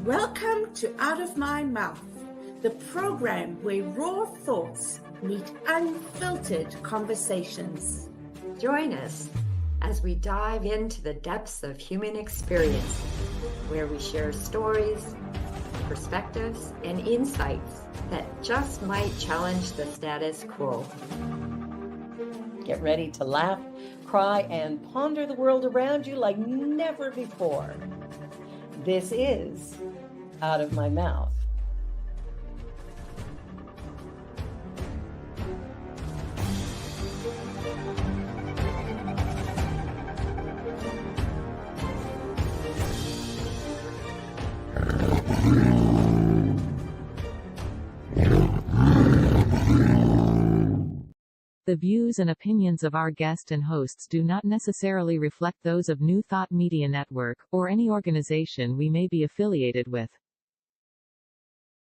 Welcome to Out of My Mouth, the program where raw thoughts meet unfiltered conversations. Join us as we dive into the depths of human experience, where we share stories, perspectives, and insights that just might challenge the status quo. Get ready to laugh, cry, and ponder the world around you like never before. This is Out of My Mouth. The views and opinions of our guest and hosts do not necessarily reflect those of New Thought Media Network, or any organization we may be affiliated with.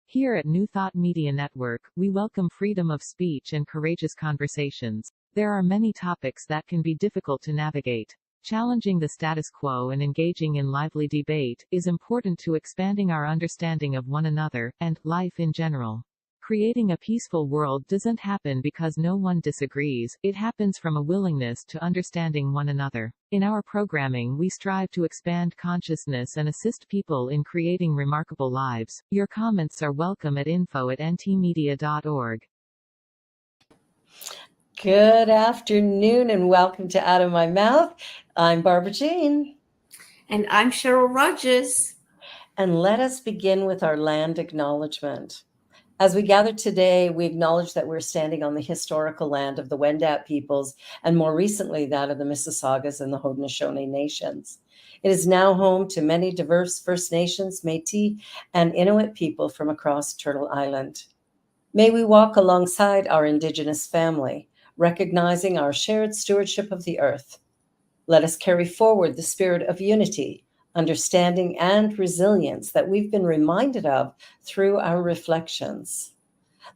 Here at New Thought Media Network, we welcome freedom of speech and courageous conversations. There are many topics that can be difficult to navigate. Challenging the status quo and engaging in lively debate is important to expanding our understanding of one another, and life in general. Creating a peaceful world doesn't happen because no one disagrees, it happens from a willingness to understanding one another. In our programming, we strive to expand consciousness and assist people in creating remarkable lives. Your comments are welcome at info@ntmedia.org. Good afternoon and welcome to Out of My Mouth. I'm Barbara Jean. And I'm Cheryl Rogers. And let us begin with our land acknowledgement. As we gather today, we acknowledge that we're standing on the historical land of the Wendat peoples, and more recently that of the Mississaugas and the Haudenosaunee nations. It is now home to many diverse First Nations, Métis, and Inuit people from across Turtle Island. May we walk alongside our Indigenous family, recognizing our shared stewardship of the earth. Let us carry forward the spirit of unity, understanding, and resilience that we've been reminded of through our reflections.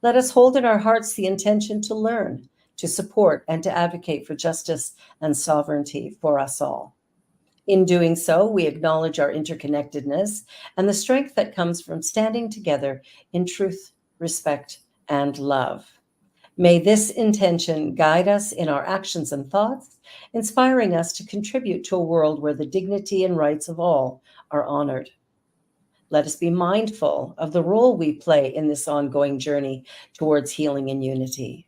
Let us hold in our hearts the intention to learn, to support, and to advocate for justice and sovereignty for us all. In doing so, we acknowledge our interconnectedness and the strength that comes from standing together in truth, respect, and love. May this intention guide us in our actions and thoughts, inspiring us to contribute to a world where the dignity and rights of all are honored. Let us be mindful of the role we play in this ongoing journey towards healing and unity.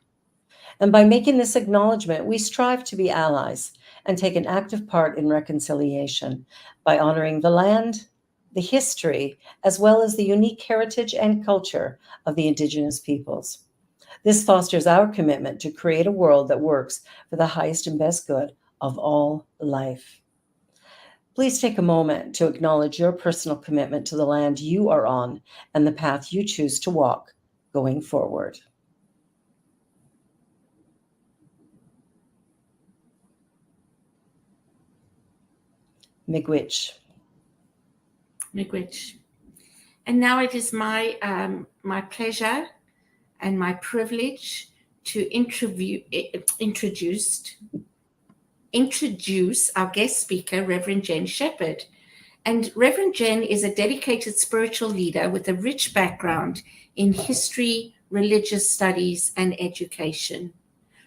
And by making this acknowledgement, we strive to be allies and take an active part in reconciliation by honoring the land, the history, as well as the unique heritage and culture of the Indigenous peoples. This fosters our commitment to create a world that works for the highest and best good of all life. Please take a moment to acknowledge your personal commitment to the land you are on and the path you choose to walk going forward. Miigwech. Miigwech. And now it is my pleasure and my privilege to introduce our guest speaker, Reverend Jenn Shepherd. And Reverend Jenn is a dedicated spiritual leader with a rich background in history, religious studies, and education.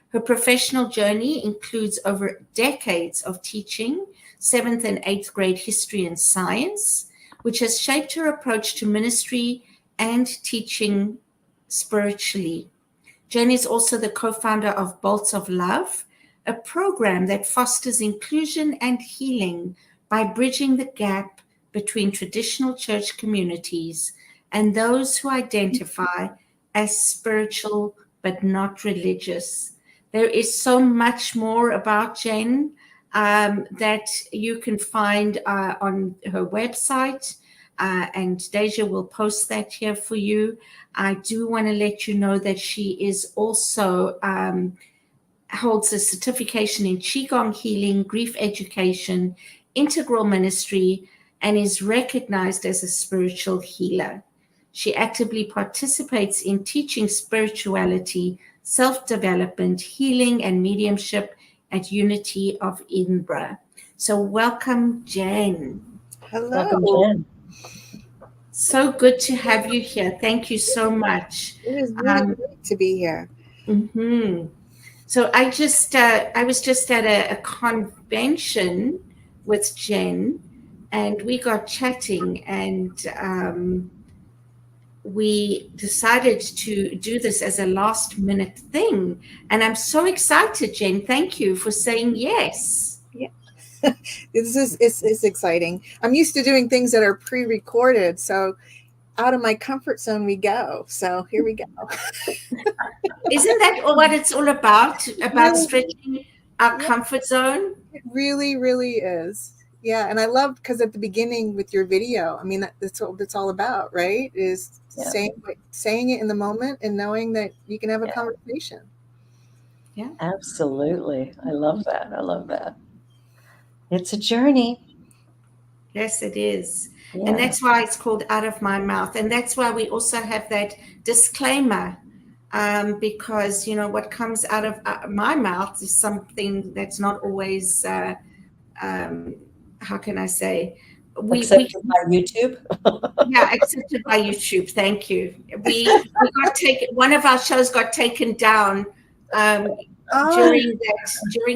Her professional journey includes over decades of teaching 7th and 8th grade history and science, which has shaped her approach to ministry and teaching spiritually. Jenn is also the co-founder of Bolts of Love, a program that fosters inclusion and healing by bridging the gap between traditional church communities and those who identify as spiritual but not religious. There is so much more about Jenn that you can find on her website, and Deja will post that here for you. I do want to let you know that she is also holds a certification in Qigong healing, grief education, integral ministry, and is recognized as a spiritual healer. She actively participates in teaching spirituality, self-development, healing, and mediumship at Unity of Edinburgh. So welcome, Jenn. Hello. Welcome, Jenn. So good to have you here. Thank you so much. It is really great to be here. Mm-hmm. So I was just at a convention with Jenn, and we got chatting, and we decided to do this as a last minute thing. And I'm so excited, Jenn. Thank you for saying yes. Yeah. It's exciting. I'm used to doing things that are pre-recorded, so out of my comfort zone we go. So here we go. Isn't that what it's all about stretching our comfort zone? It really, really is. Yeah, and I love because at the beginning with your video, I mean that's what it's all about, right? Is saying it in the moment and knowing that you can have a conversation. Yeah, absolutely. I love that. I love that. It's a journey. Yes, it is. Yeah. And that's why it's called Out of My Mouth. And that's why we also have that disclaimer, because, you know, what comes out of my mouth is something that's not always, how can I say? Accepted by YouTube? Yeah, accepted by YouTube. Thank you. We got taken, one of our shows got taken down during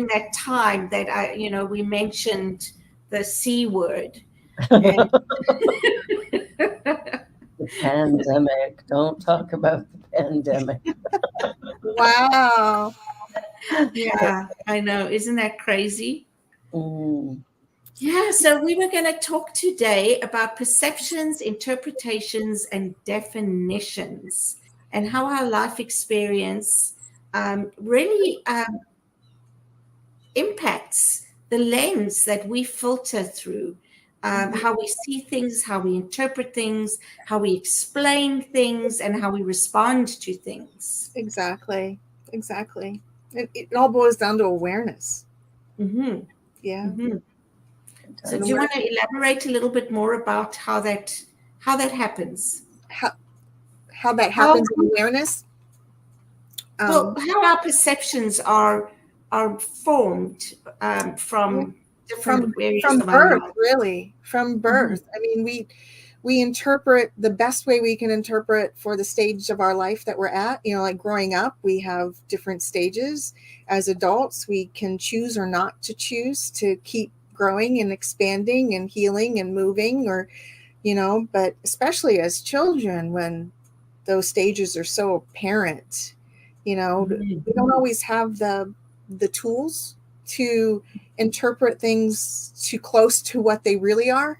that time that we mentioned the C word. The pandemic. Don't talk about the pandemic. Wow. Yeah, I know. Isn't that crazy? Yeah, so we were going to talk today about perceptions, interpretations, and definitions, and how our life experience really impacts the lens that we filter through, how we see things, how we interpret things, how we explain things, and how we respond to things. Exactly. It all boils down to awareness. Mm-hmm. Yeah. Mm-hmm. So do you want to elaborate a little bit more about how that happens? How that happens in awareness? Well, how our perceptions are formed from different areas of our life. Really, from birth. Mm-hmm. I mean, we interpret the best way we can interpret for the stage of our life that we're at. You know, like growing up, we have different stages. As adults, we can choose or not to choose to keep growing and expanding and healing and moving, or, you know, but especially as children, when those stages are so apparent, you know, we don't always have the tools to interpret things too close to what they really are.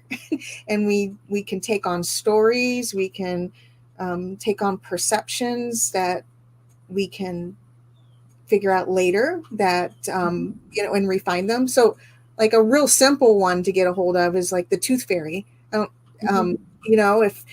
And we can take on stories, we can take on perceptions that we can figure out later that, you know, and refine them. So like a real simple one to get a hold of is like the tooth fairy. You know, if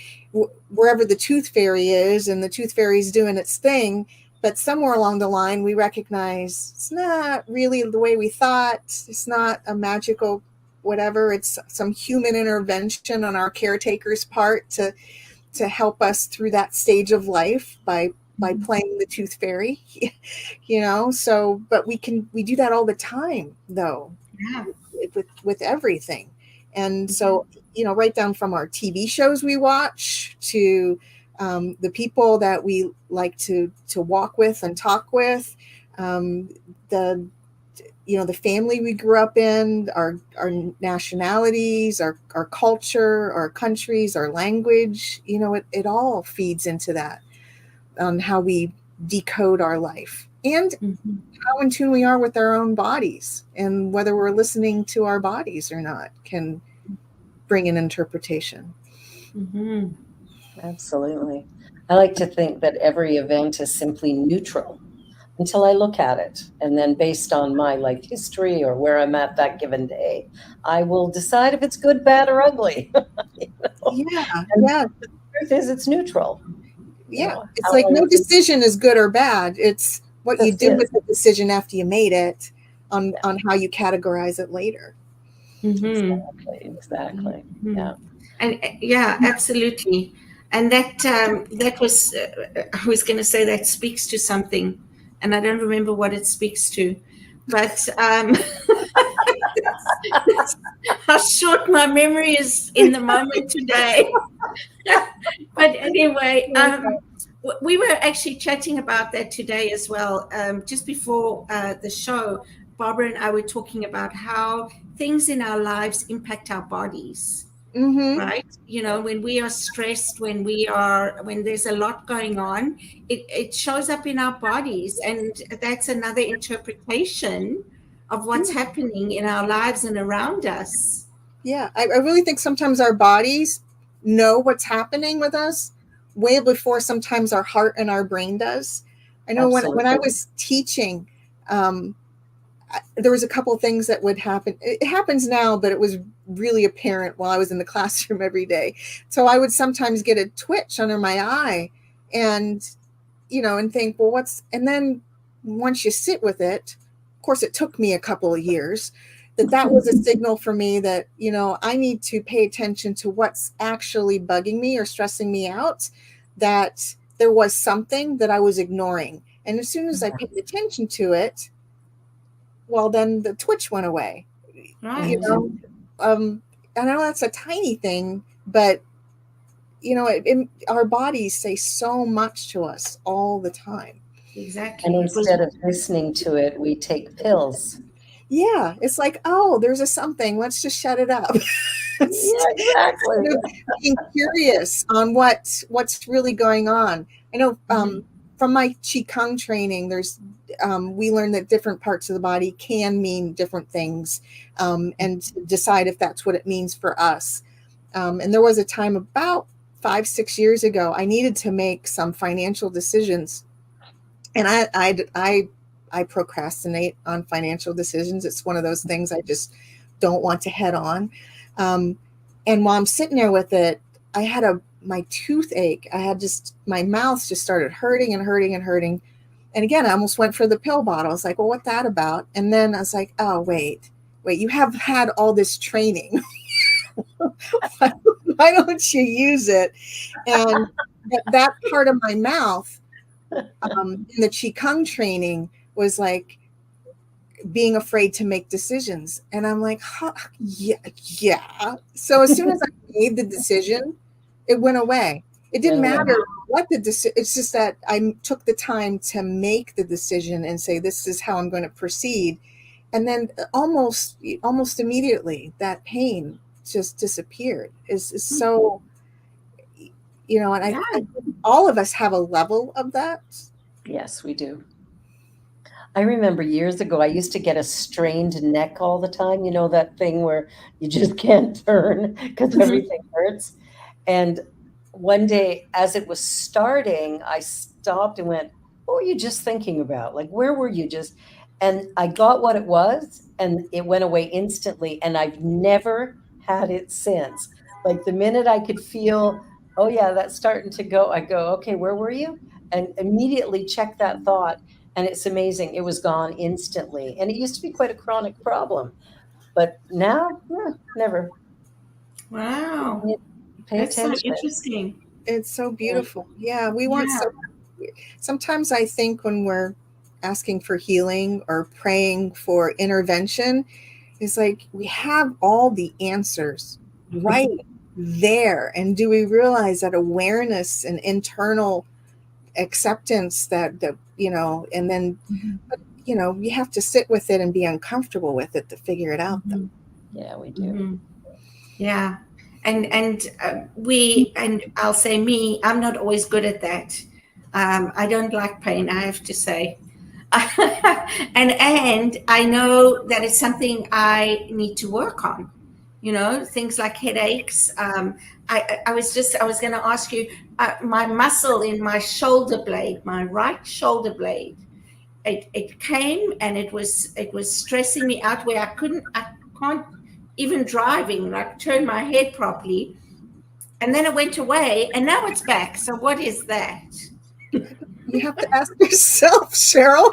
wherever the tooth fairy is and the tooth fairy is doing its thing, but somewhere along the line, we recognize it's not really the way we thought. It's not a magical whatever. It's some human intervention on our caretaker's part to help us through that stage of life by playing the tooth fairy, you know. So, but we do that all the time, though, with everything. And so, you know, right down from our TV shows we watch to the people that we like to walk with and talk with, the family we grew up in, our nationalities, our culture, our countries, our language, you know, it all feeds into that, on how we decode our life and how in tune we are with our own bodies, and whether we're listening to our bodies or not can bring an interpretation. Absolutely. I like to think that every event is simply neutral until I look at it. And then based on my life history or where I'm at that given day, I will decide if it's good, bad, or ugly. You know? Yeah. The truth is it's neutral. Yeah. It's like no decision is good or bad. It's what you did with the decision after you made it on how you categorize it later. Exactly. Yeah. And yeah, absolutely. And that was, I was going to say that speaks to something, and I don't remember what it speaks to, but how short my memory is in the moment today. But anyway, we were actually chatting about that today as well. Just before the show, Barbara and I were talking about how things in our lives impact our bodies. Mm-hmm. Right? You know, when we are stressed, when there's a lot going on, it shows up in our bodies, and that's another interpretation of what's happening in our lives and around us. Yeah, I really think sometimes our bodies know what's happening with us way before sometimes our heart and our brain does. I know when I was teaching, there was a couple of things that would happen. It happens now, but it was really apparent while I was in the classroom every day. So I would sometimes get a twitch under my eye and, and think, well, and then once you sit with it, of course, it took me a couple of years, that was a signal for me that, I need to pay attention to what's actually bugging me or stressing me out, that there was something that I was ignoring. And as soon as I paid attention to it, well, then the twitch went away. Right. I know that's a tiny thing, but our bodies say so much to us all the time. Exactly. And instead of listening to it, we take pills. Yeah, it's like, oh, there's a something. Let's just shut it up. Yeah, exactly. Being curious on what's really going on. I know from my Qigong training, we learned that different parts of the body can mean different things, and decide if that's what it means for us. And there was a time about 5-6 years ago, I needed to make some financial decisions, and I procrastinate on financial decisions. It's one of those things I just don't want to head on. And while I'm sitting there with it, I had my toothache. My mouth just started hurting and hurting and hurting. And again, I almost went for the pill bottle. I was like, well, what's that about? And then I was like, oh, wait, you have had all this training. Why don't you use it? And that part of my mouth in the Qigong training was like being afraid to make decisions. And I'm like, huh, yeah. So as soon as I made the decision, it went away. It didn't matter what the decision. It's just that I took the time to make the decision and say, this is how I'm going to proceed. And then almost immediately that pain just disappeared. Is so, and I all of us have a level of that. Yes, we do. I remember years ago, I used to get a strained neck all the time. You know, that thing where you just can't turn because everything hurts. And one day, as it was starting, I stopped and went, what were you just thinking about? Like, where were you just? And I got what it was, and it went away instantly. And I've never had it since. Like, the minute I could feel, oh, yeah, that's starting to go, I go, okay, where were you? And immediately check that thought. And it's amazing. It was gone instantly. And it used to be quite a chronic problem. But now, never. Wow. Pay That's attention. so interesting. It's so beautiful. Yeah, we want sometimes I think when we're asking for healing or praying for intervention, it's like we have all the answers right there. And do we realize that awareness and internal acceptance that and then but, you have to sit with it and be uncomfortable with it to figure it out though. Yeah, we do. Yeah. And I'll say me, I'm not always good at that. I don't like pain, I have to say. and I know that it's something I need to work on. Things like headaches. I was going to ask you, my muscle in my shoulder blade, my right shoulder blade, it came and it was stressing me out where I can't even driving, like turn my head properly. And then it went away and now it's back. So what is that? You have to ask yourself, Cheryl.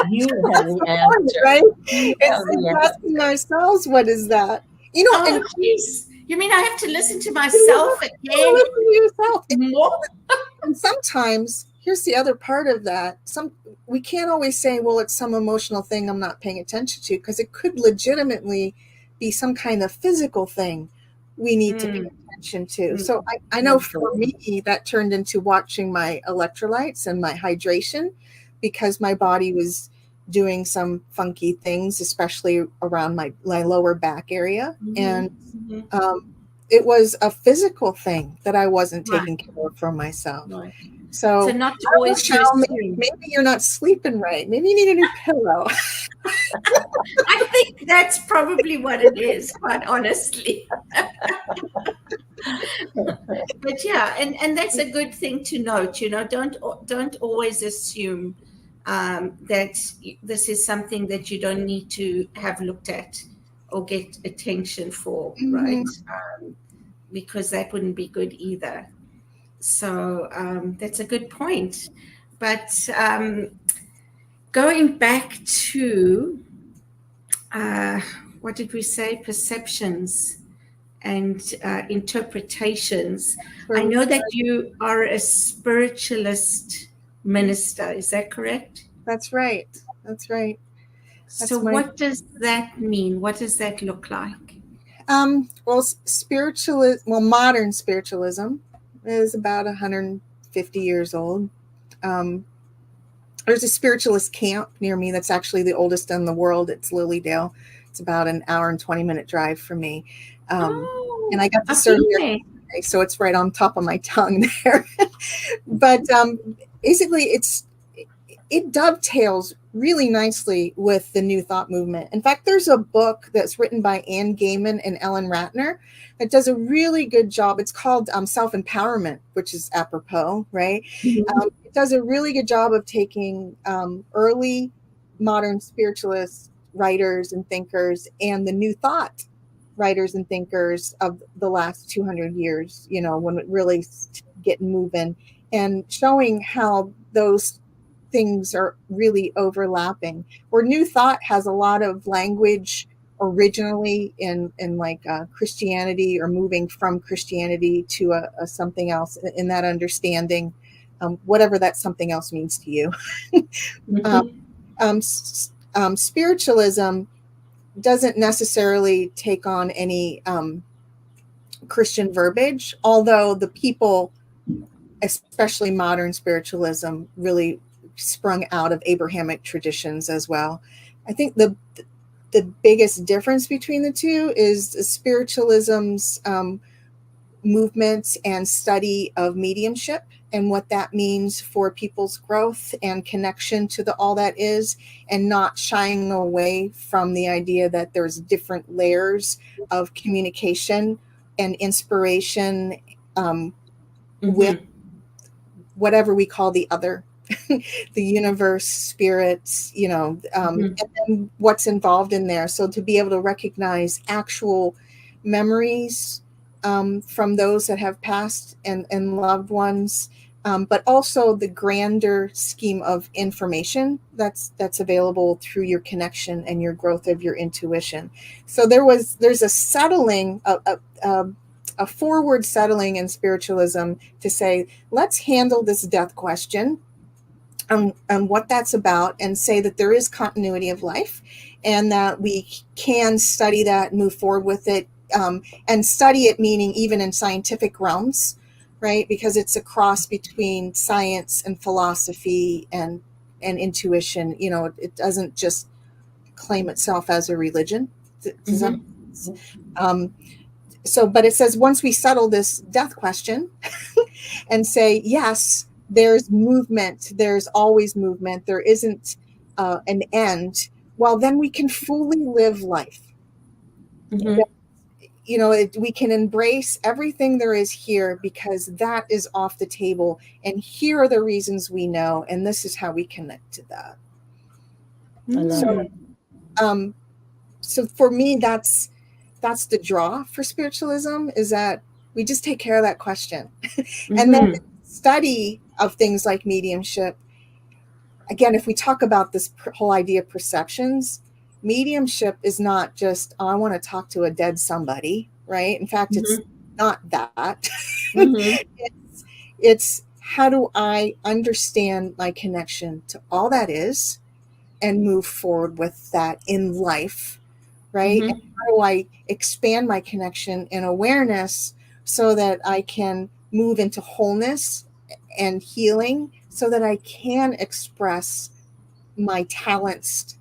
You have the answer. Right? It's asking ourselves, what is that? Oh, jeez. You mean I have to listen to myself again? Listen to yourself. More? And sometimes, here's the other part of that. We can't always say, well, it's some emotional thing I'm not paying attention to, because it could legitimately be some kind of physical thing we need to pay attention to. So I know for me that turned into watching my electrolytes and my hydration, because my body was doing some funky things, especially around my lower back area. And it was a physical thing that I wasn't taking care of for myself. So not always maybe you're not sleeping right. Maybe you need a new pillow. I think that's probably what it is, quite honestly. But yeah, and that's a good thing to note. Don't always assume that this is something that you don't need to have looked at or get attention for, right? Because that wouldn't be good either. So that's a good point. But going back to what did we say? Perceptions and interpretations. I know that you are a spiritualist minister. Is that correct? That's right. That's right. So what does that mean? What does that look like? Modern spiritualism is about 150 years old. There's a spiritualist camp near me that's actually the oldest in the world. It's Lilydale. It's about an hour and 20-minute drive from me. And I got to serve there today, so it's right on top of my tongue there. But basically, it dovetails really nicely with the New Thought movement. In fact, there's a book that's written by Anne Gaiman and Ellen Ratner that does a really good job. It's called Self-Empowerment, which is apropos, right? It does a really good job of taking early modern spiritualist writers and thinkers and the New Thought writers and thinkers of the last 200 years, when it really get moving, and showing how those things are really overlapping. Where New Thought has a lot of language originally in like Christianity, or moving from Christianity to a something else in that understanding, whatever that something else means to you. Spiritualism doesn't necessarily take on any Christian verbiage, although the people, especially modern spiritualism, really sprung out of Abrahamic traditions as well. I think the biggest difference between the two is spiritualism's movement and study of mediumship and what that means for people's growth and connection to all that is, and not shying away from the idea that there's different layers of communication and inspiration with whatever we call the other, the universe, spirits, and then what's involved in there. So to be able to recognize actual memories from those that have passed and loved ones, but also the grander scheme of information that's available through your connection and your growth of your intuition. So there's a settling, a forward settling in spiritualism to say, let's handle this death question and what that's about, and say that there is continuity of life, and that we can study that, move forward with it, and study it, meaning even in scientific realms, right? Because it's a cross between science and philosophy and intuition. It doesn't just claim itself as a religion. But it says, once we settle this death question and say, yes, there's movement, there's always movement, there isn't an end, well, then we can fully live life. We can embrace everything there is here, because that is off the table. And here are the reasons we know, and this is how we connect to that. So for me, that's the draw for spiritualism, is that we just take care of that question. And then the study of things like mediumship. Again, if we talk about this whole idea of perceptions, mediumship is not just, I want to talk to a dead somebody, right? In fact, it's not that. It's how do I understand my connection to all that is and move forward with that in life, right? And how do I expand my connection and awareness so that I can move into wholeness and healing, so that I can express my talents,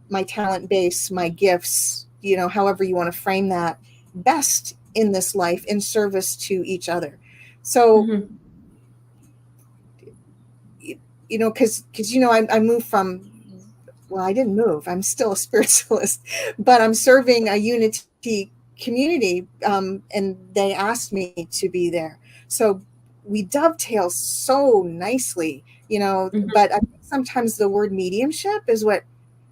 my talent base, my gifts, however you want to frame that, best in this life in service to each other. So, because I moved from, well, I didn't move. I'm still a spiritualist, but I'm serving a unity community, and they asked me to be there. So we dovetail so nicely, but I think sometimes the word mediumship is what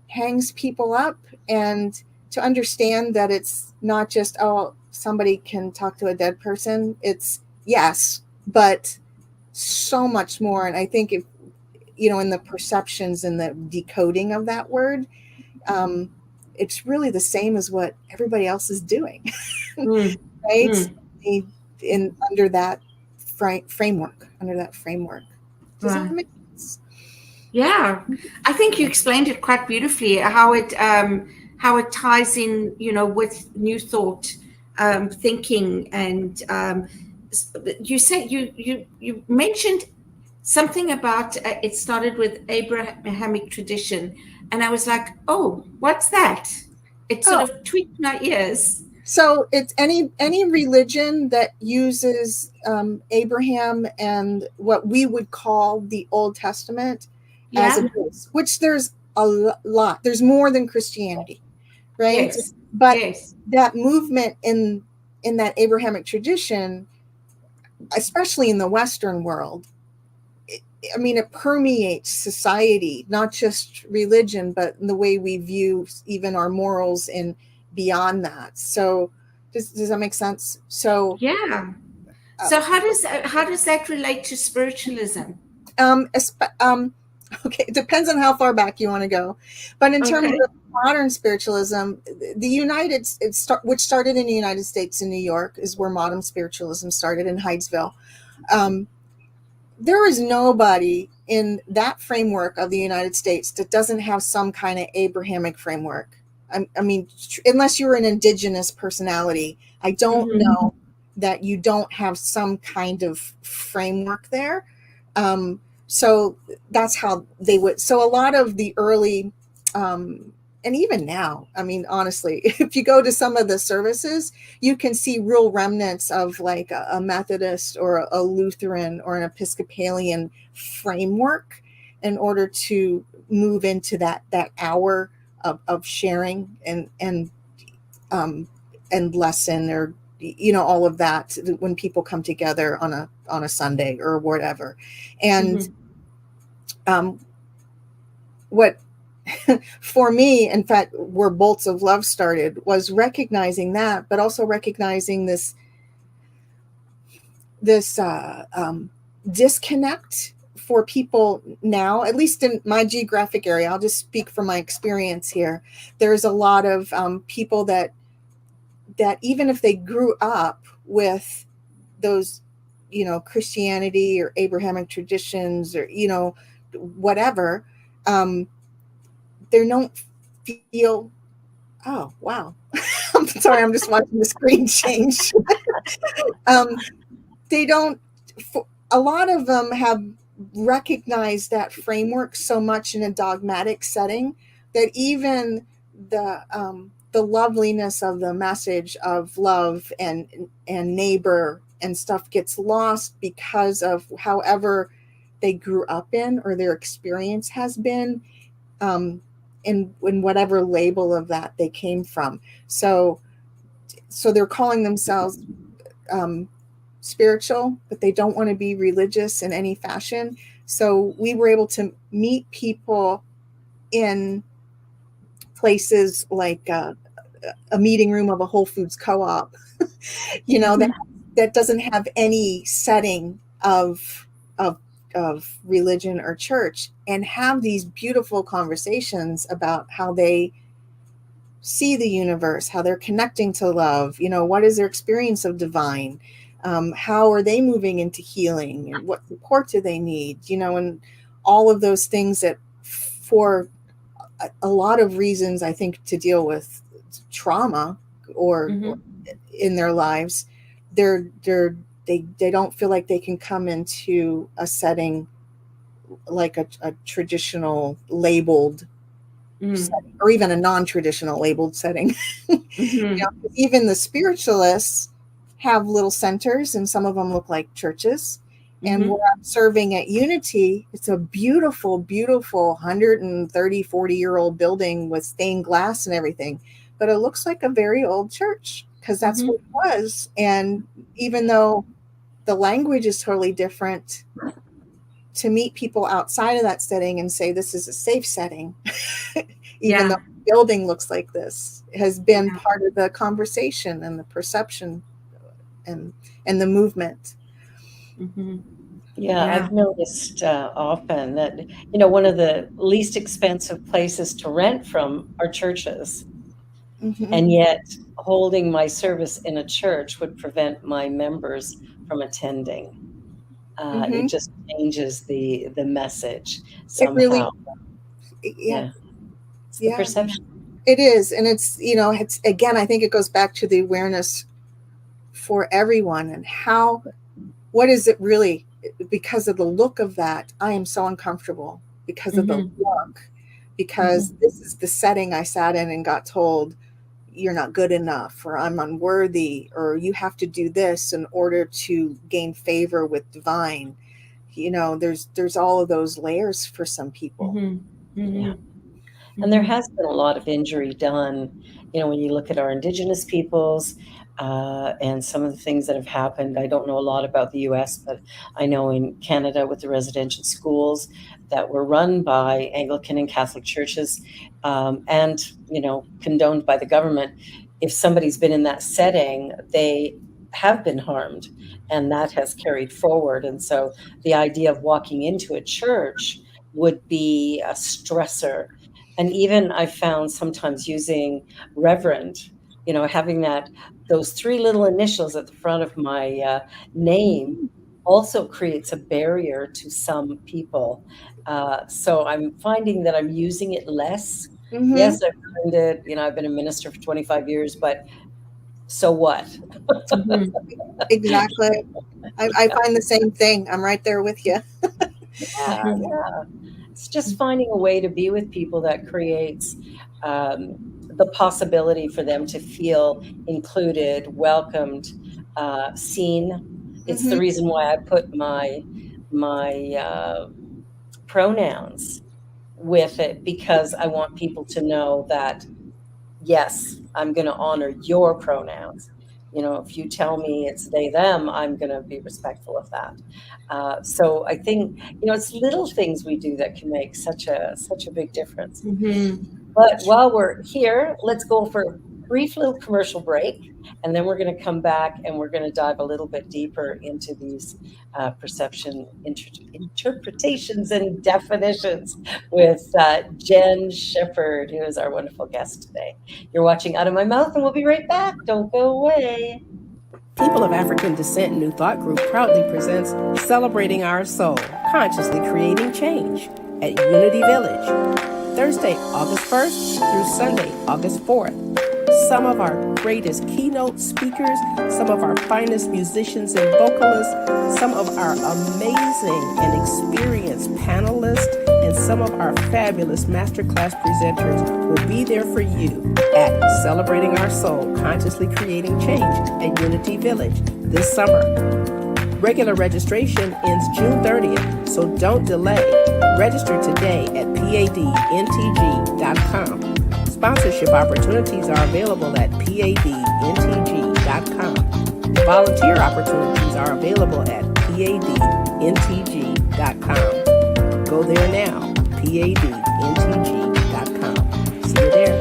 hangs people up, and to understand that it's not just, oh, somebody can talk to a dead person. It's, yes, but so much more. And I think if, in the perceptions and the decoding of that word, it's really the same as what everybody else is doing, right? In under that framework, Does that make sense? Yeah, I think you explained it quite beautifully, how it ties in, with new thought, thinking, and you said you mentioned something about it started with Abrahamic tradition, and I was like, oh, what's that? It sort of tweaked my ears. So it's any religion that uses Abraham and what we would call the Old Testament as a base, which there's a lot. There's more than Christianity, right? Yes. But that movement in that Abrahamic tradition, especially in the Western world, it permeates society, not just religion, but in the way we view even our morals and beyond that. So does that make sense? So yeah. So how does that relate to spiritualism? Okay, it depends on how far back you want to go, but in terms of modern spiritualism, which started in the United States, in New York, is where modern spiritualism started, in Hydesville. There is nobody in that framework of the United States that doesn't have some kind of Abrahamic framework. I mean, unless you're an indigenous personality, I don't know that you don't have some kind of framework there. So that's how they would. So a lot of the early, and even now, honestly, if you go to some of the services, you can see real remnants of like a Methodist or a Lutheran or an Episcopalian framework in order to move into that hour of sharing and lesson, or all of that, when people come together on a Sunday or whatever. And what for me, in fact, where Bolts of Love started, was recognizing that, but also recognizing this disconnect for people now, at least in my geographic area. I'll just speak from my experience here. There's a lot of people that even if they grew up with those, Christianity or Abrahamic traditions, or, whatever, they don't feel, oh, wow. I'm sorry, I'm just watching the screen change. They don't, a lot of them have recognized that framework so much in a dogmatic setting that even the loveliness of the message of love and neighbor and stuff gets lost because of however they grew up in, or their experience has been, in whatever label of that they came from. So they're calling themselves spiritual, but they don't want to be religious in any fashion. So we were able to meet people in places like a meeting room of a Whole Foods co-op, that doesn't have any setting of religion or church, and have these beautiful conversations about how they see the universe, how they're connecting to love, what is their experience of divine, how are they moving into healing, and what support do they need, and all of those things that, for a lot of reasons, I think, to deal with trauma or in their lives, they don't feel like they can come into a setting like a traditional labeled setting, or even a non-traditional labeled setting. You know, even the spiritualists have little centers, and some of them look like churches. And where I'm serving at Unity, it's a beautiful, beautiful 130, 40-year-old building with stained glass and everything. But it looks like a very old church because that's what it was. And even though the language is totally different, to meet people outside of that setting and say this is a safe setting, even though the building looks like this, has been part of the conversation and the perception and the movement. Yeah, I've noticed often that, you know, one of the least expensive places to rent from are churches. And yet holding my service in a church would prevent my members from attending. It just changes the message somehow. It really, It's the perception. It is. And it's, you know, it's, again, I think it goes back to the awareness for everyone and how, what is it really? Because of the look of that, I am so uncomfortable because of the look, because this is the setting I sat in and got told you're not good enough, or I'm unworthy, or you have to do this in order to gain favor with divine. You know, there's all of those layers for some people. And there has been a lot of injury done, you know, when you look at our Indigenous peoples and some of the things that have happened. I don't know a lot about the US, but I know in Canada with the residential schools that were run by Anglican and Catholic churches and, you know, condoned by the government. If somebody's been in that setting, they have been harmed, and that has carried forward. And so the idea of walking into a church would be a stressor. And even I found sometimes using Reverend, you know, having those three little initials at the front of my name also creates a barrier to some people. So I'm finding that I'm using it less. Yes, I've learned it. You know, I've been a minister for 25 years, but so what? Exactly. I find the same thing. I'm right there with you. Yeah. It's just finding a way to be with people that creates the possibility for them to feel included, welcomed, seen. It's the reason why I put my pronouns with it, because I want people to know that, yes, I'm going to honor your pronouns. You know, if you tell me it's they, them, I'm going to be respectful of that. So I think, you know, it's little things we do that can make such a big difference. But while we're here, let's go for a brief little commercial break, and then we're going to come back and we're going to dive a little bit deeper into these perception interpretations and definitions with Jenn Shepherd, who is our wonderful guest today. You're watching Out of My Mouth, and we'll be right back. Don't go away. People of African Descent New Thought Group proudly presents Celebrating Our Soul, Consciously Creating Change at Unity Village, Thursday, August 1st through Sunday, August 4th. Some of our greatest keynote speakers, some of our finest musicians and vocalists, some of our amazing and experienced panelists, and some of our fabulous masterclass presenters will be there for you at Celebrating Our Soul, Consciously Creating Change at Unity Village this summer. Regular registration ends June 30th, so don't delay. Register today at padntg.com. Sponsorship opportunities are available at padntg.com. Volunteer opportunities are available at padntg.com. Go there now, padntg.com. See you there.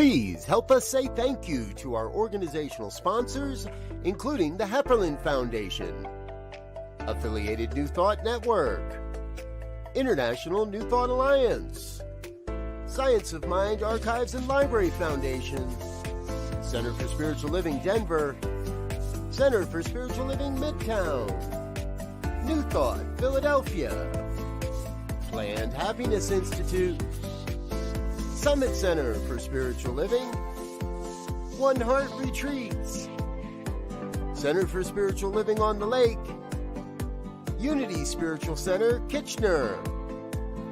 Please help us say thank you to our organizational sponsors, including the Hepperlin Foundation, Affiliated New Thought Network, International New Thought Alliance, Science of Mind Archives and Library Foundation, Center for Spiritual Living Denver, Center for Spiritual Living Midtown, New Thought Philadelphia, Planned Happiness Institute, Summit Center for Spiritual Living, One Heart Retreats, Center for Spiritual Living on the Lake, Unity Spiritual Center, Kitchener,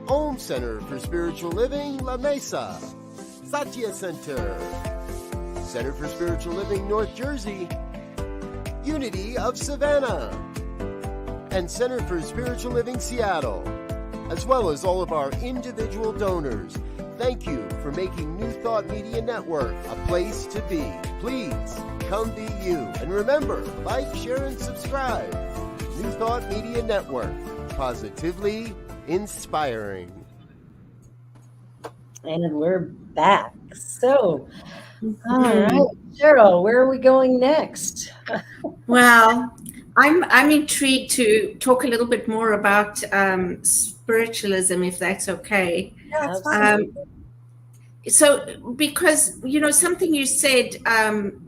Om Center for Spiritual Living, La Mesa, Satya Center, Center for Spiritual Living, North Jersey, Unity of Savannah, and Center for Spiritual Living, Seattle, as well as all of our individual donors. Thank you for making New Thought Media Network a place to be. Please come be you. And remember, like, share, and subscribe. New Thought Media Network, positively inspiring. And we're back. So, all right, Cheryl, where are we going next? Well, I'm intrigued to talk a little bit more about spiritualism, if that's okay. Yeah, it's fine. So, because, something you said,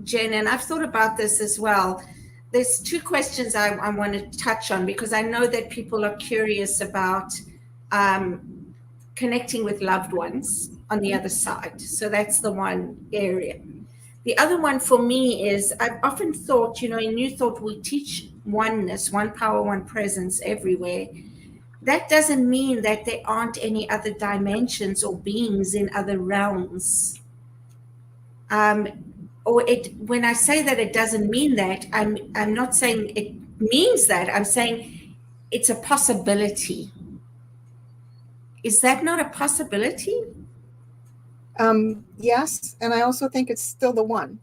Jen, and I've thought about this as well. There's two questions I want to touch on, because I know that people are curious about connecting with loved ones on the other side. So that's the one area. The other one for me is, I've often thought, in New Thought, we teach oneness, one power, one presence everywhere. That doesn't mean that there aren't any other dimensions or beings in other realms. When I say that it doesn't mean that, I'm not saying it means that. I'm saying it's a possibility. Is that not a possibility? Yes, and I also think it's still the one.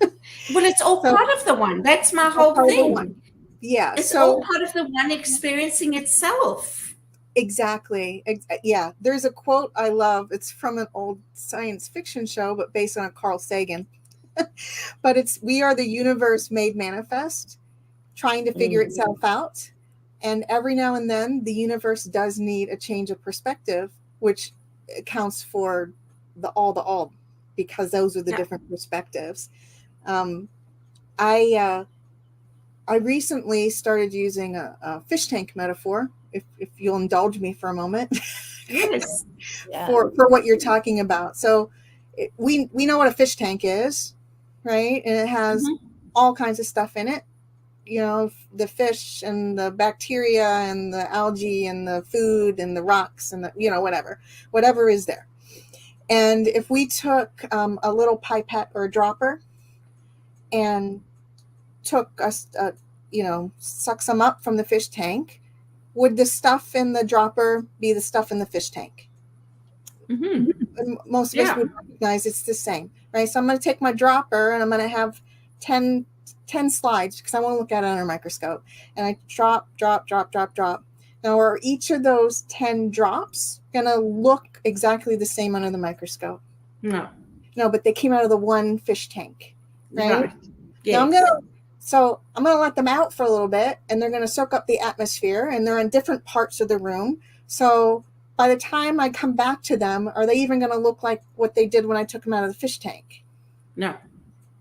Well, it's all part of the one. That's my whole thing. Yeah, it's all part of the one experiencing itself. Exactly. Yeah, there's a quote I love. It's from an old science fiction show, but based on Carl Sagan. But it's, we are the universe made manifest, trying to figure itself out. And every now and then, the universe does need a change of perspective, which accounts for the all, because those are the different perspectives. I recently started using a fish tank metaphor, if you'll indulge me for a moment. Yes. for what you're talking about. So we know what a fish tank is, right? And it has all kinds of stuff in it. The fish and the bacteria and the algae and the food and the rocks and the, whatever is there. And if we took a little pipette or a dropper and took suck some up from the fish tank, would the stuff in the dropper be the stuff in the fish tank? Mm-hmm. Most of us would recognize it's the same, right? So I'm going to take my dropper and I'm going to have 10 slides, because I want to look at it under a microscope. And I drop. Now, are each of those 10 drops going to look exactly the same under the microscope? No, but they came out of the one fish tank, right? Yes. Now I'm going to let them out for a little bit, and they're going to soak up the atmosphere, and they're in different parts of the room. So by the time I come back to them, are they even going to look like what they did when I took them out of the fish tank? No.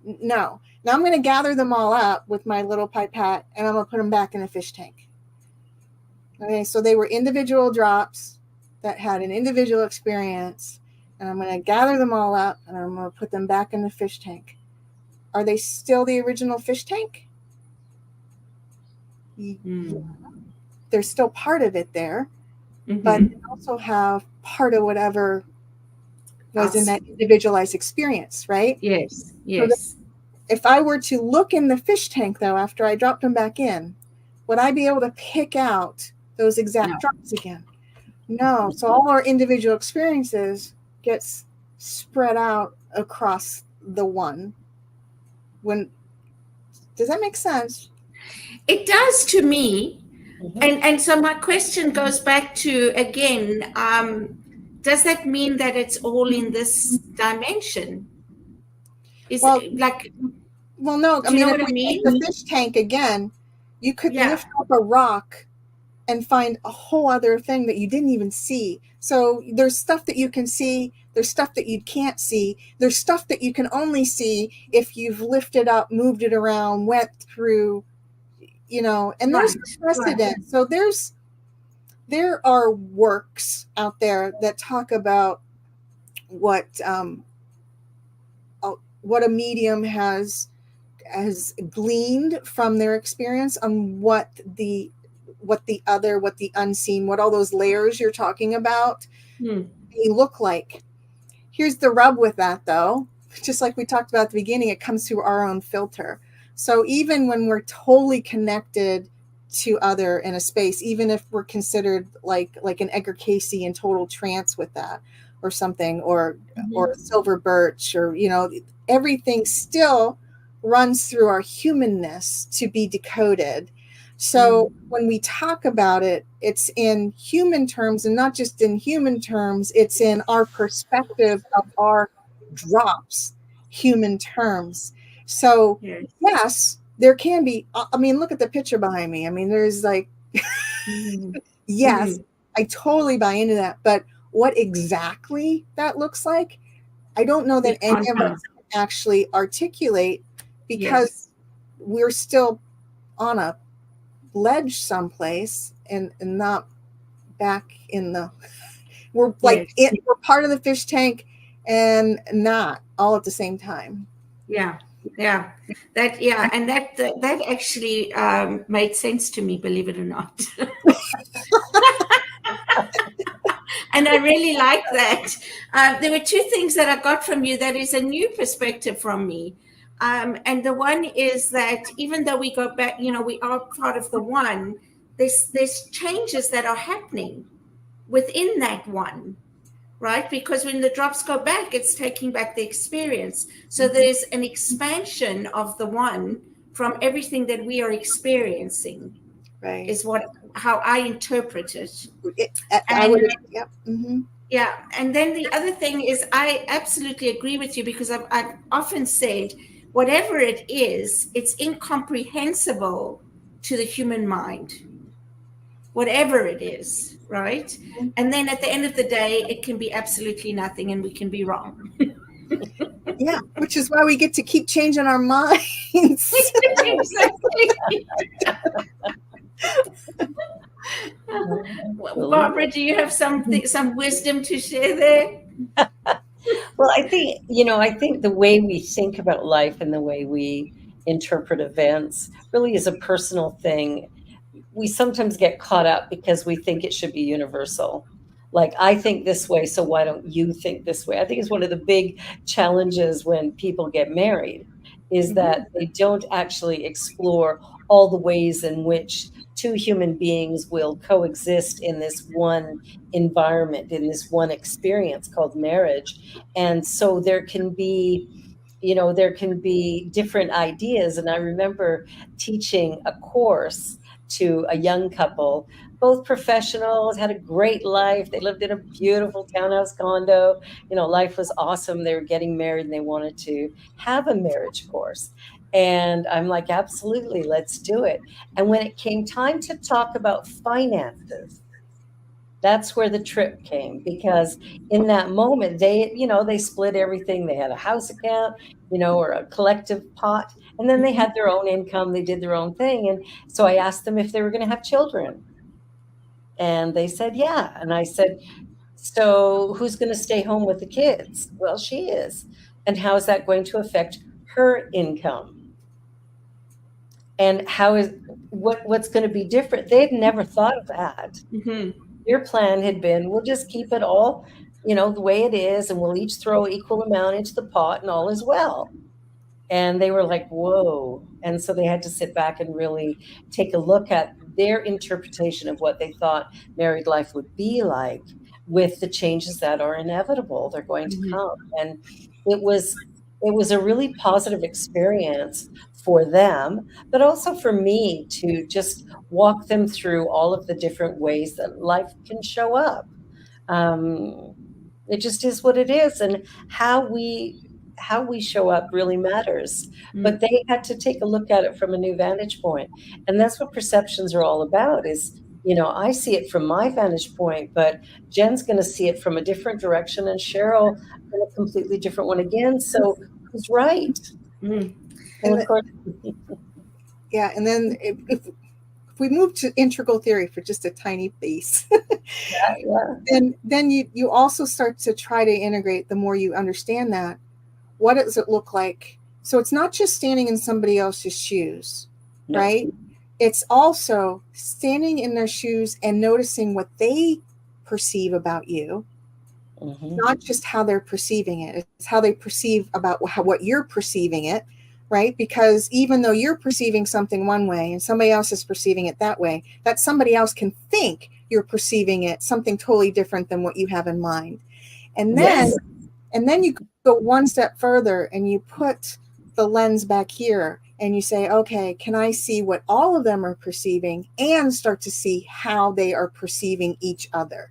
Now I'm going to gather them all up with my little pipette, and I'm going to put them back in a fish tank. Okay, so they were individual drops that had an individual experience, and I'm going to gather them all up, and I'm going to put them back in the fish tank. Are they still the original fish tank? There's still part of it there, but they also have part of whatever was in that individualized experience, right? Yes. So if I were to look in the fish tank, though, after I dropped them back in, would I be able to pick out those exact drops again? No. So all our individual experiences gets spread out across the one. Does that make sense? It does to me. And so my question goes back to, again, does that mean that it's all in this dimension? Is Well, like, well, no. I do you mean, know if what I we take mean? the fish tank again, you could Yeah, lift up a rock and find a whole other thing that you didn't even see. So there's stuff that you can see, there's stuff that you can't see, there's stuff that you can only see if you've lifted up, moved it around, went through, and there's right, right. precedent. So there are works out there that talk about what what a medium has gleaned from their experience on what the unseen, what all those layers you're talking about Hmm. they look like. Here's the rub with that, though. Just like we talked about at the beginning, it comes through our own filter. So even when we're totally connected to other in a space, even if we're considered like an Edgar Casey in total trance with that or something, or silver birch, or everything still runs through our humanness to be decoded. So when we talk about it, it's in human terms, and not just in human terms, it's in our perspective of our drops, human terms. So Yes. yes, there can be, I mean, look at the picture behind me. I mean, there's like, yes, I totally buy into that. But what exactly that looks like, I don't know that any of us can actually articulate, because we're still on a ledge someplace and not back in the, we're like we're part of the fish tank and not all at the same time. Yeah, and that actually made sense to me, believe it or not. And I really like that. There were two things that I got from you that is a new perspective from me. And the one is that even though we go back, we are part of the one, there's changes that are happening within that one, right? Because when the drops go back, it's taking back the experience. So there's an expansion of the one from everything that we are experiencing, Right. is how I interpret it. I would, yep. Yeah. And then the other thing is, I absolutely agree with you, because I've often said, whatever it is, it's incomprehensible to the human mind, whatever it is, right? And then at the end of the day, it can be absolutely nothing, and we can be wrong. Yeah, which is why we get to keep changing our minds. Exactly. Barbara, do you have some wisdom to share there? Well, I think the way we think about life and the way we interpret events really is a personal thing. We sometimes get caught up because we think it should be universal. Like, I think this way, so why don't you think this way? I think it's one of the big challenges when people get married, is that they don't actually explore all the ways in which two human beings will coexist in this one environment, in this one experience called marriage. And so there can be different ideas. And I remember teaching a course to a young couple, both professionals, had a great life. They lived in a beautiful townhouse condo. Life was awesome. They were getting married and they wanted to have a marriage course. And I'm like, absolutely, let's do it. And when it came time to talk about finances, that's where the trip came, because in that moment they split everything. They had a house account, or a collective pot, and then they had their own income. They did their own thing. And so I asked them if they were going to have children, and they said yeah. And I said, so who's going to stay home with the kids? Well, she is. And how is that going to affect her income? And what's going to be different? They'd never thought of that. Your plan had been, we'll just keep it all, the way it is, and we'll each throw equal amount into the pot, and all is well. And they were like, whoa. And so they had to sit back and really take a look at their interpretation of what they thought married life would be like, with the changes that are inevitable. They're going to come. And it was a really positive experience for them, but also for me to just walk them through all of the different ways that life can show up. It just is what it is, and how we show up really matters. But they had to take a look at it from a new vantage point, and that's what perceptions are all about. Is, I see it from my vantage point, but Jen's going to see it from a different direction, and Cheryl in a completely different one again. So who's right? Mm. And And of course, yeah, and then if we move to integral theory for just a tiny piece, yeah. then you also start to try to integrate. The more you understand that, what does it look like? So it's not just standing in somebody else's shoes, No. right? It's also standing in their shoes and noticing what they perceive about you, not just how they're perceiving it. It's how they perceive about what you're perceiving it, right? Because even though you're perceiving something one way and somebody else is perceiving it that way, that somebody else can think you're perceiving it something totally different than what you have in mind. And then, Yes. and then you go one step further and you put the lens back here and you say, okay, can I see what all of them are perceiving and start to see how they are perceiving each other?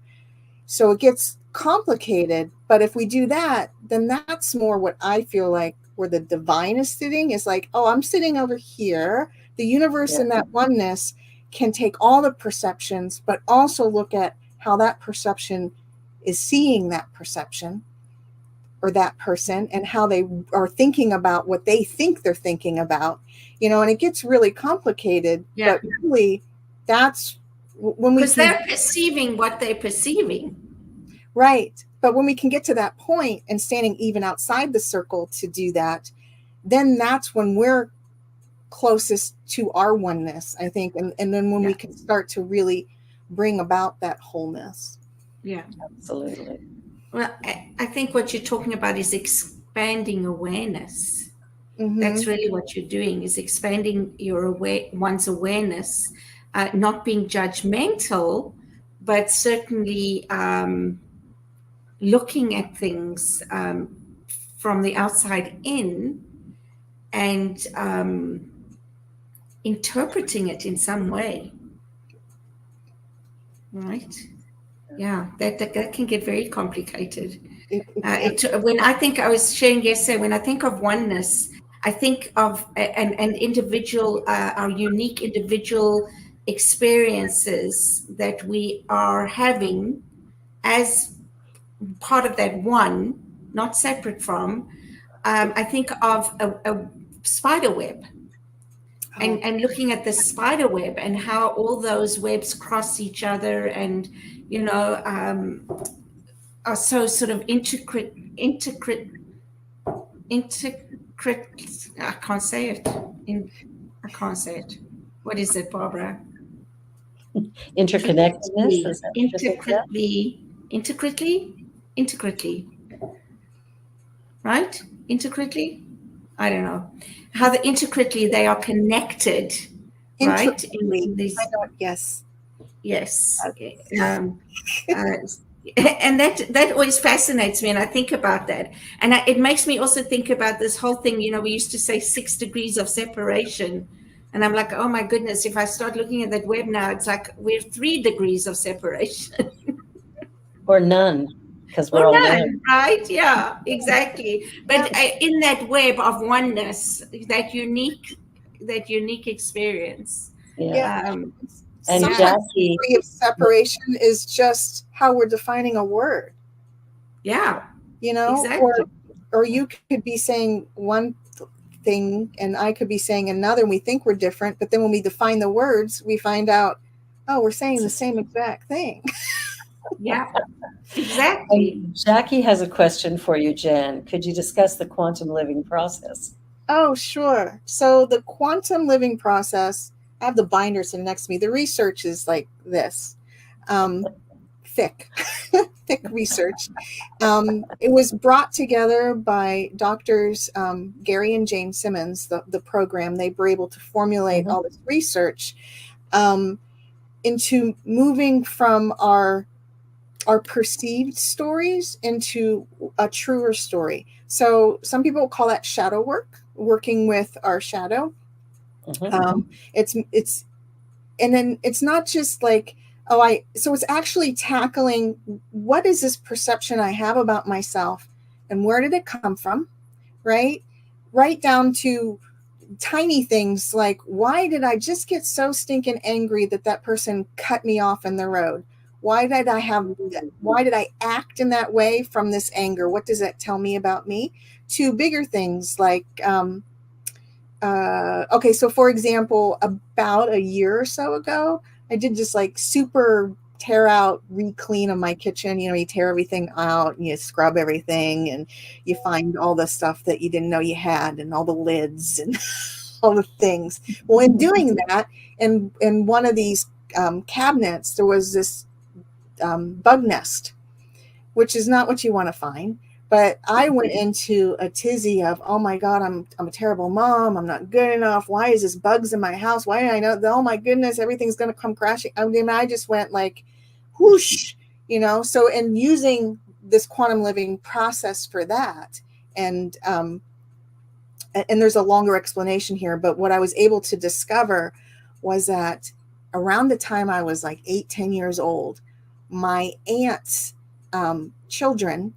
So it gets complicated, but if we do that, then that's more what I feel like where the divine is sitting, is like, oh, I'm sitting over here. The universe in that oneness can take all the perceptions, but also look at how that perception is seeing that perception or that person, and how they are thinking about what they think they're thinking about, and it gets really complicated. Yeah. But really, that's when we Because they're perceiving what they're perceiving. Right. But when we can get to that point and standing even outside the circle to do that, then that's when we're closest to our oneness, I think. And then when we can start to really bring about that wholeness. Yeah, Absolutely. Well, I think what you're talking about is expanding awareness. Mm-hmm. That's really what you're doing, is expanding one's awareness, not being judgmental, but certainly looking at things from the outside in and interpreting it in some way. Right? Yeah, that can get very complicated. When I think, I was sharing yesterday, when I think of oneness, I think of an individual, our unique individual experiences that we are having as part of that one, not separate from. I think of a spider web. And looking at the spider web and how all those webs cross each other and, are so sort of intricate. I can't say it. I can't say it. What is it, Barbara? Interconnectedness. Intricately. Right? Intricately? I don't know. How intricately they are connected, right? In these, yes. Yes. Okay. And that always fascinates me, and I think about that, and it makes me also think about this whole thing. We used to say 6 degrees of separation, and I'm like, oh my goodness, if I start looking at that web now, it's like we're 3 degrees of separation, or none, because we're all none, right? Yeah, exactly. But in that web of oneness, that unique experience. And Jackie, degree of separation is just how we're defining a word. Yeah. Exactly. Or you could be saying one thing and I could be saying another, and we think we're different, but then when we define the words, we find out, oh, we're saying the same exact thing. Yeah, exactly. Jackie has a question for you, Jen. Could you discuss the quantum living process? Oh, sure. So the quantum living process, I have the binder sitting next to me. The research is like this, thick research. It was brought together by doctors Gary and Jane Simmons, the program. They were able to formulate all this research into moving from our perceived stories into a truer story. So some people call that shadow work, working with our shadow. It's and then it's not just like So it's actually tackling, what is this perception I have about myself and where did it come from, right? Right down to tiny things like, why did I just get so stinking angry that that person cut me off in the road? Why did I act in that way from this anger? What does that tell me about me? To bigger things like, okay, so for example, about a year or so ago, I did just like super tear out re-clean of my kitchen. You tear everything out and you scrub everything and you find all the stuff that you didn't know you had and all the lids and all the things. Well, in doing that, in one of these cabinets, there was this bug nest, which is not what you want to find. But I went into a tizzy of, oh my God, I'm a terrible mom. I'm not good enough. Why is this bugs in my house? Why did I know? Oh my goodness, everything's going to come crashing. I mean, I just went like, whoosh, So in using this quantum living process for that, and there's a longer explanation here, but what I was able to discover was that around the time I was like 8-10 years old, my aunt's children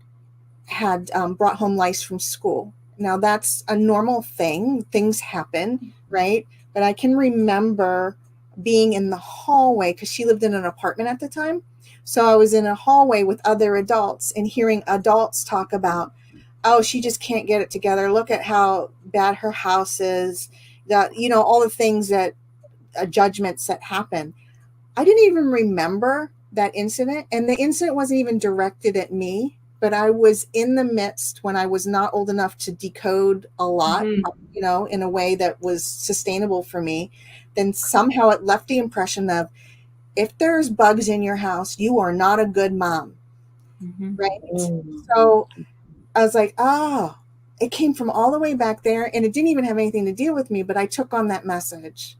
had brought home lice from school. Now that's a normal thing. Things happen, right? But I can remember being in the hallway because she lived in an apartment at the time. So I was in a hallway with other adults and hearing adults talk about, oh, she just can't get it together. Look at how bad her house is. That, all the things that judgments that happen. I didn't even remember that incident. And the incident wasn't even directed at me, but I was in the midst when I was not old enough to decode a lot, in a way that was sustainable for me. Then somehow it left the impression of, if there's bugs in your house, you are not a good mom. Right? So I was like, oh, it came from all the way back there, and it didn't even have anything to do with me, but I took on that message.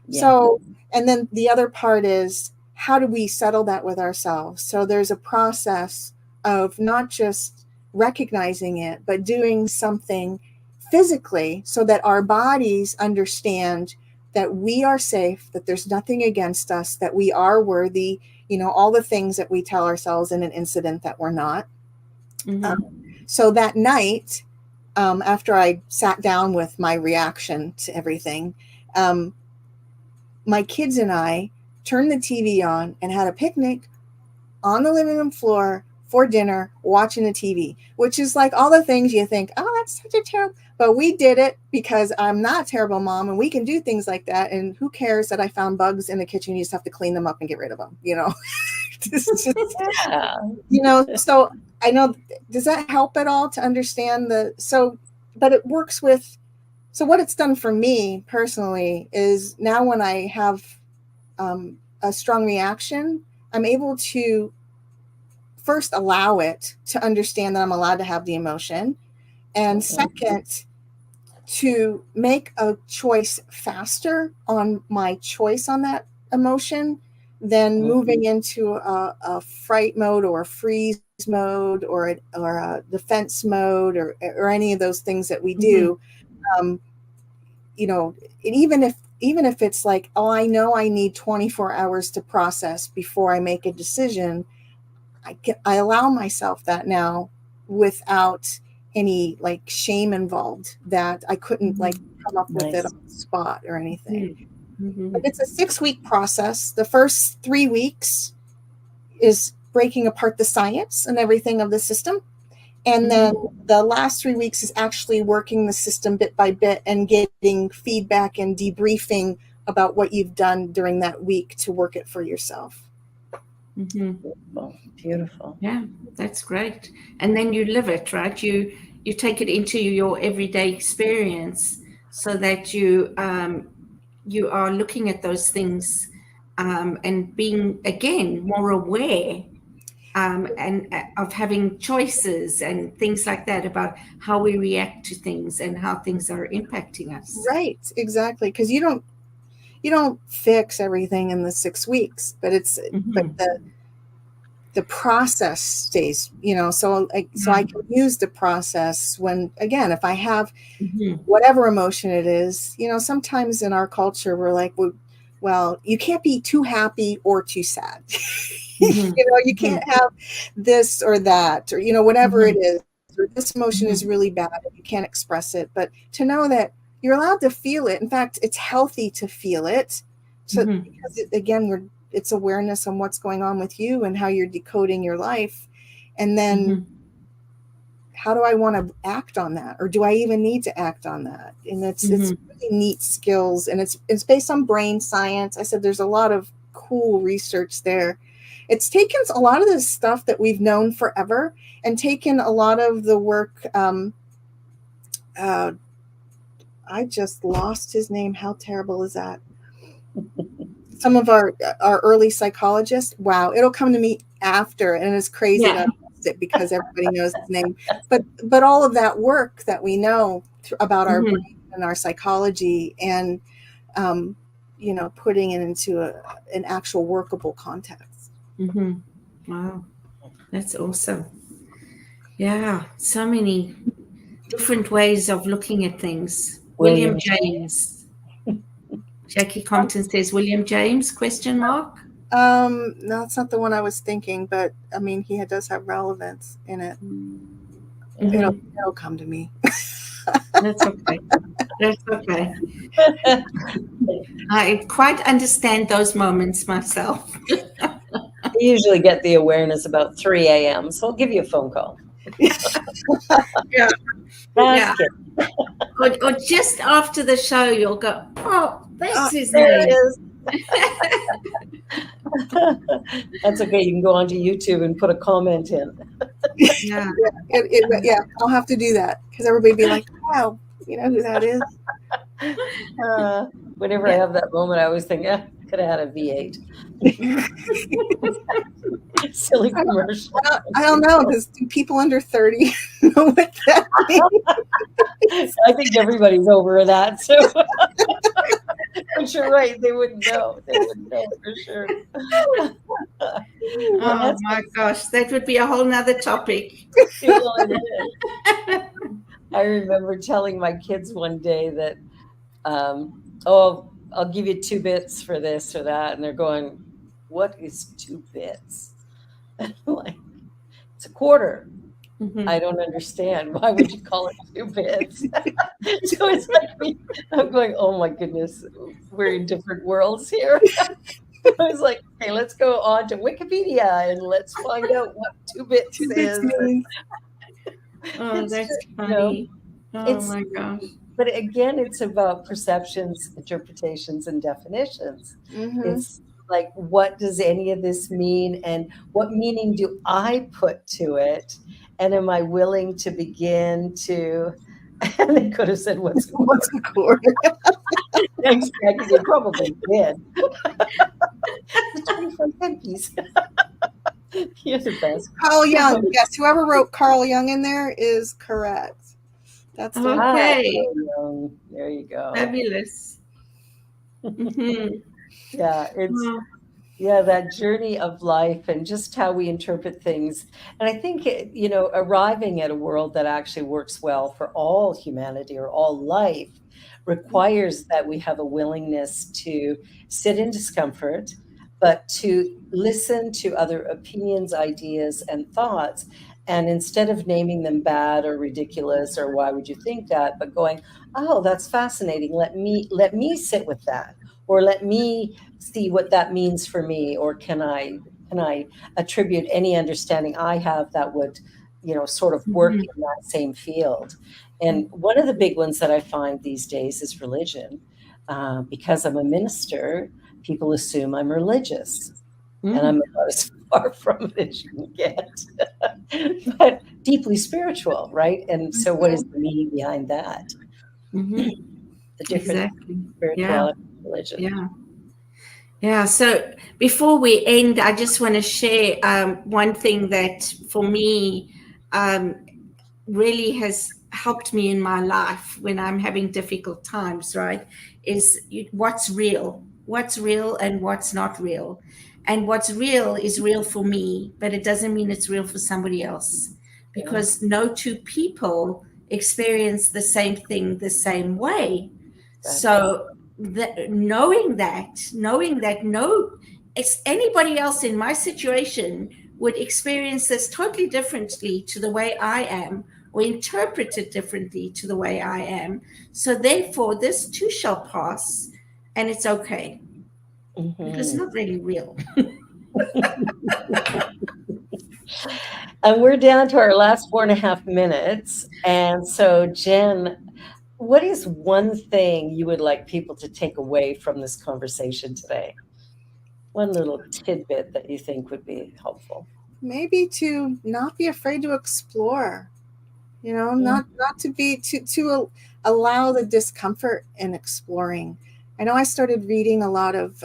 Yeah. So, and then the other part is, how do we settle that with ourselves? So there's a process of not just recognizing it, but doing something physically so that our bodies understand that we are safe, that there's nothing against us, that we are worthy, all the things that we tell ourselves in an incident that we're not. So that night, after I sat down with my reaction to everything, my kids and I turned the TV on and had a picnic on the living room floor for dinner, watching the TV, which is like all the things you think, oh, that's such a terrible, but we did it because I'm not a terrible mom and we can do things like that. And who cares that I found bugs in the kitchen? You just have to clean them up and get rid of them, just, so I know, does that help at all to understand but it works with, so what it's done for me personally is now when I have a strong reaction, I'm able to first allow it to understand that I'm allowed to have the emotion. And second, to make a choice faster on my choice on that emotion than moving into a fright mode or a freeze mode or a defense mode or any of those things that we do. Even if it's like, oh, I know I need 24 hours to process before I make a decision, I allow myself that now without any like shame involved that I couldn't like come up with it on the spot or anything. But it's a 6-week process. The first 3 weeks is breaking apart the science and everything of the system. And then the last 3 weeks is actually working the system bit by bit and getting feedback and debriefing about what you've done during that week to work it for yourself. Beautiful. Yeah, that's great. And then you live it, right? You take it into your everyday experience so that you are looking at those things and being, again, more aware and of having choices and things like that about how we react to things and how things are impacting us. Right, exactly. Because you don't fix everything in the 6 weeks, but but the process stays, so I can use the process when, again, if I have whatever emotion it is, sometimes in our culture, we're like, well, well, you can't be too happy or too sad. Mhm. You can't have this or that, or, whatever it is, or this emotion is really bad and you can't express it. But to know that you're allowed to feel it. In fact, it's healthy to feel it. So because again, it's awareness on what's going on with you and how you're decoding your life. And then how do I want to act on that? Or do I even need to act on that? And it's really neat skills, and it's based on brain science. I said there's a lot of cool research there. It's taken a lot of this stuff that we've known forever and taken a lot of the work. I just lost his name. How terrible is that? Some of our early psychologists. Wow, it'll come to me after, and it's crazy that I lost it because everybody knows his name. But all of that work that we know about our brain and our psychology, and putting it into an actual workable context. Wow, that's awesome. Yeah, so many different ways of looking at things. William James. Jackie Compton says William James, question mark? No, that's not the one I was thinking, but I mean, he does have relevance in it. It'll come to me. That's okay. That's okay. I quite understand those moments myself. I usually get the awareness about 3 a.m., so I'll give you a phone call. Yeah. Or just after the show, you'll go, oh, that's his name. There it is. That's okay. You can go onto YouTube and put a comment in. Yeah. I'll have to do that because everybody be like, wow, you know who that is? Whenever I have that moment, I always think, could have had a V8. Silly commercial. I don't know, because people under 30 know what that means. I think everybody's over that, so but you're right, they wouldn't know. They wouldn't know for sure. Oh my gosh, that would be a whole nother topic. I remember telling my kids one day that, I'll give you 2 bits for this or that. And they're going, what is 2 bits? And I'm like, it's a quarter. I don't understand. Why would you call it 2 bits? So it's like I'm going, oh my goodness, we're in different worlds here. I was like, okay, let's go on to Wikipedia and let's find out what 2 bits is. Oh, that's funny. Oh my gosh. But again, it's about perceptions, interpretations, and definitions. It's like, what does any of this mean? And what meaning do I put to it? And am I willing to begin to, and they could have said, what's a quarter? Thanks, Jackie, they probably did. The 25-cent piece. You're the best. Carl Jung. Yes, whoever wrote Carl Jung in there is correct. That's okay. There you go. Fabulous. Yeah, it's that journey of life and just how we interpret things. And I think arriving at a world that actually works well for all humanity or all life requires that we have a willingness to sit in discomfort, but to listen to other opinions, ideas, and thoughts. And instead of naming them bad or ridiculous or why would you think that, but going, oh, that's fascinating. Let me sit with that, or let me see what that means for me, or can I attribute any understanding I have that would, sort of work in that same field. And one of the big ones that I find these days is religion. Because I'm a minister, people assume I'm religious. And I'm about as far from it as you can get, but deeply spiritual, right? And so what is the meaning behind that? The different spirituality and religion. Yeah. So before we end, I just want to share one thing that for me really has helped me in my life when I'm having difficult times, right? Is what's real and what's not real. And what's real is real for me, but it doesn't mean it's real for somebody else, because no 2 people experience the same thing the same way. So knowing that no, it's anybody else in my situation would experience this totally differently to the way I am, or interpret it differently to the way I am. So therefore, this too shall pass, and it's okay. Because it's not really real. And we're down to our last 4.5 minutes. And so, Jenn, what is one thing you would like people to take away from this conversation today? One little tidbit that you think would be helpful. Maybe to not be afraid to explore, not to be to allow the discomfort in exploring. I know I started reading a lot of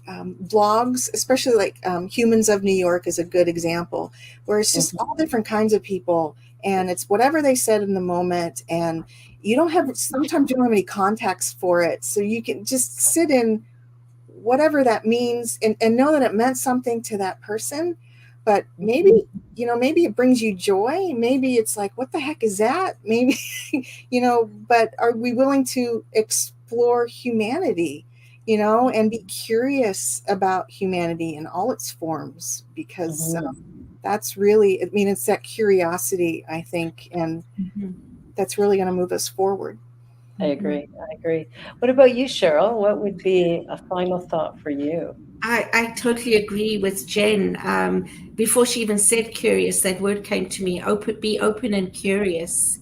blogs, especially like Humans of New York is a good example, where it's just all different kinds of people, and it's whatever they said in the moment, and sometimes you don't have any context for it, so you can just sit in whatever that means and know that it meant something to that person. But maybe it brings you joy, maybe it's like, what the heck is that, maybe but are we willing to explore humanity, and be curious about humanity in all its forms? Because that's really, it's that curiosity, I think, and that's really going to move us forward. I agree. What about you, Cheryl? What would be a final thought for you? I totally agree with Jenn. Before she even said curious, that word came to me, be open and curious.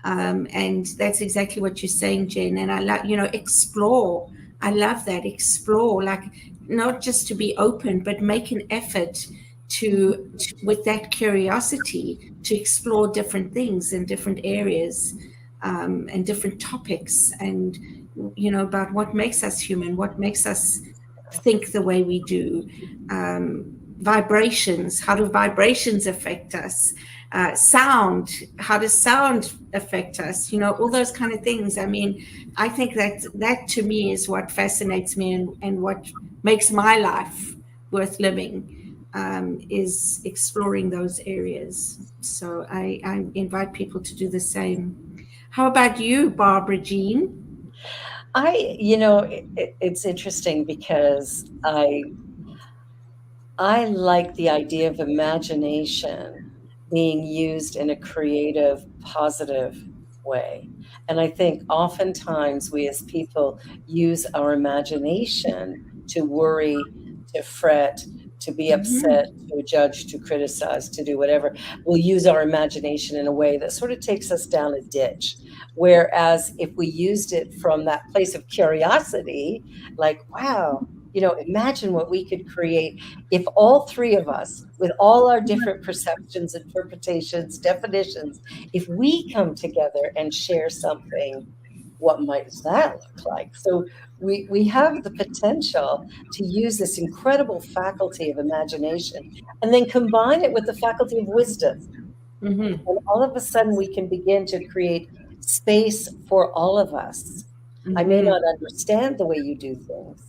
And that's exactly what you're saying, Jenn. And I like, explore. I love that. Explore, like not just to be open, but make an effort to with that curiosity, to explore different things in different areas, and different topics, and about what makes us human, what makes us think the way we do. Vibrations, how do vibrations affect us? Sound, how does sound affect us? All those kind of things. I think that to me is what fascinates me, and what makes my life worth living, is exploring those areas. So I invite people to do the same. How about you, Barbara Jean? It's interesting because I like the idea of imagination being used in a creative, positive way. And I think oftentimes we as people use our imagination to worry, to fret, to be upset, to judge, to criticize, to do whatever. We'll use our imagination in a way that sort of takes us down a ditch. Whereas if we used it from that place of curiosity, like, wow, imagine what we could create if all three of us, with all our different perceptions, interpretations, definitions, if we come together and share something, what might that look like? So we have the potential to use this incredible faculty of imagination and then combine it with the faculty of wisdom. And all of a sudden we can begin to create space for all of us. I may not understand the way you do things.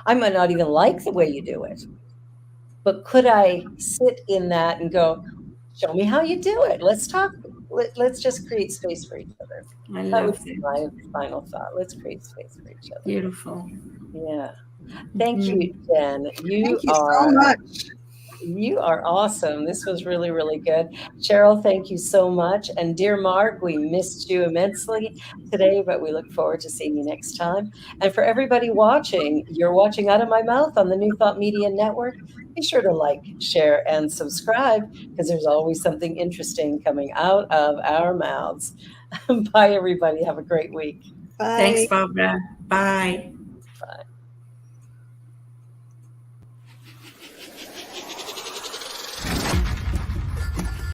I might not even like the way you do it. But could I sit in that and go, show me how you do it. Let's talk. Let's just create space for each other. That would be my final thought. Let's create space for each other. Beautiful. Yeah. Thank you, Jenn. Thank you so much. You are awesome. This was really, really good. Cheryl, thank you so much. And dear Mark, we missed you immensely today, but we look forward to seeing you next time. And for everybody watching, you're watching Out of My Mouth on the New Thought Media Network. Be sure to like, share, and subscribe, because there's always something interesting coming out of our mouths. Bye, everybody. Have a great week. Bye. Thanks, Barbara. Bye.